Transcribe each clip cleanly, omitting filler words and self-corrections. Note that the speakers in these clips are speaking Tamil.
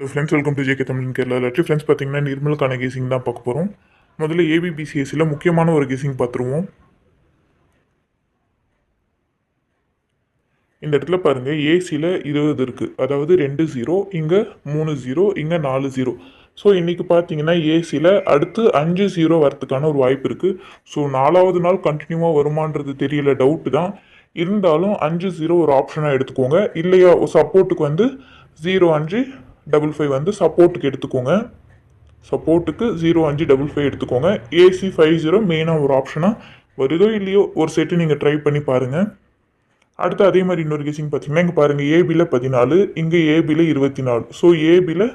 Friends welcome to JK Tamil Kerala lottery friends பார்த்தீங்கன்னா நிர்மலுக்கான கேசிங் தான் பார்க்க போகிறோம். முதல்ல ஏபிபிசிஎஸ்சியில் முக்கியமான ஒரு கேசிங் பார்த்துருவோம். இந்த இடத்துல பாருங்கள், ஏசியில் 20 இருக்குது, அதாவது 2 0, இங்கே 3 0, இங்கே 4 0. ஸோ இன்றைக்கி பார்த்தீங்கன்னா ஏசியில் அடுத்து 5 0 வரத்துக்கான ஒரு வாய்ப்பு இருக்குது. ஸோ 4வது நாள் கண்டினியூவாக வருமானது தெரியல, டவுட்டு தான். இருந்தாலும் 5 0 ஒரு ஆப்ஷனாக எடுத்துக்கோங்க. இல்லையா சப்போர்ட்டுக்கு வந்து 0555 வந்து சப்போர்ட்டுக்கு எடுத்துக்கோங்க. சப்போர்ட்டுக்கு 0555 எடுத்துக்கோங்க. ஏசி 50 மெயினாக ஒரு ஆப்ஷனாக வருதோ இல்லையோ ஒரு செட்டு நீங்கள் ட்ரை பண்ணி பாருங்கள். அடுத்து அதே மாதிரி இன்னொரு கேசிங் பார்த்தீங்கன்னா இங்கே பாருங்கள், ஏபியில் 14, இங்கே ஏபியில் 24. ஸோ ஏபியில்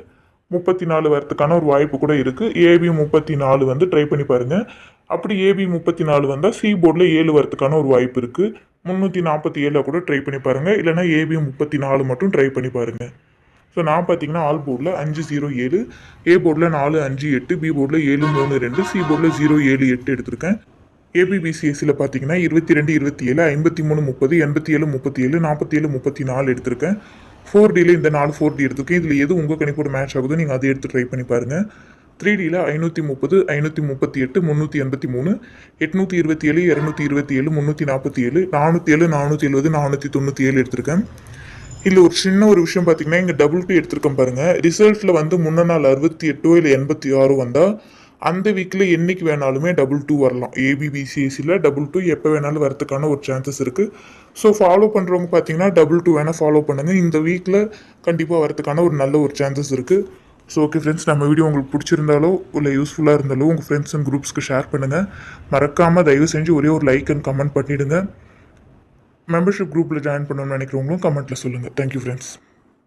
34 வரத்துக்கான ஒரு வாய்ப்பு கூட இருக்குது. ஏபி 34 வந்து ட்ரை பண்ணி பாருங்கள். அப்படி ஏபி 34 வந்தால் சி போர்டில் 7 வரத்துக்கான ஒரு வாய்ப்பு இருக்குது. 347 கூட ட்ரை பண்ணி பாருங்கள். இல்லைனா ஏபி 34 மட்டும் ட்ரை பண்ணி பாருங்கள். ஸோ நான் பார்த்தீங்கன்னா ஆல் போர்டில் 507, ஏ போர்டில் 458, பி போர்டில் 732, சி போர்டில் 078 எடுத்திருக்கேன். ஏபிபிசிஎஸ்சியில் பார்த்தீங்கன்னா 22 27, 53 30, 87 37, 47 34 எடுத்திருக்கேன். 4Dயில் இந்த 4 4D எடுத்திருக்கேன். இதில் எது உங்கள் கணிப்போட மேட்ச் ஆகுதோ நீங்கள் அதை எடுத்து ட்ரை பண்ணி பாருங்கள். 3Dயில் 530, 538, 383, 827, 227, 347, 407, 470, 497 எடுத்திருக்கேன். இதில் ஒரு சின்ன ஒரு விஷயம் பார்த்தீங்கன்னா இங்கே டபுள் 2 எடுத்திருக்கேன் பாருங்கள். ரிசல்ட்டில் வந்து முன்ன நாள் 68 இல்லை 86 வந்தால் அந்த வீக்கில் என்றைக்கு வேணாலுமே டபுள் 2 வரலாம். ஏபிபிசிஎஸ்சியில் டபுள் 2 எப்போ வேணாலும் வரதுக்கான ஒரு சான்சஸ் இருக்குது. ஸோ ஃபாலோ பண்ணுறவங்க பார்த்தீங்கன்னா டபுள் 2 வேணால் ஃபாலோ பண்ணுங்கள். இந்த வீக்கில் கண்டிப்பாக வரதுக்கான ஒரு நல்ல ஒரு சான்சஸ் இருக்குது. ஸோ ஓகே ஃப்ரெண்ட்ஸ், நம்ம வீடியோ உங்களுக்கு பிடிச்சிருந்தாலோ இல்லை யூஸ்ஃபுல்லாக இருந்தாலோ உங்கள் ஃப்ரெண்ட்ஸ் அண்ட் குரூப்ஸ்க்கு ஷேர் பண்ணுங்கள். மறக்காமல் தயவு செஞ்சு ஒரே ஒரு லைக் அண்ட் கமெண்ட் பண்ணிவிடுங்க. மெம்பர்ஷிப் குரூப்பில் ஜாயின் பண்ணணும்னு நினைக்கிறவங்களும் கமெண்ட்டில் சொல்லுங்கள். Thank you friends.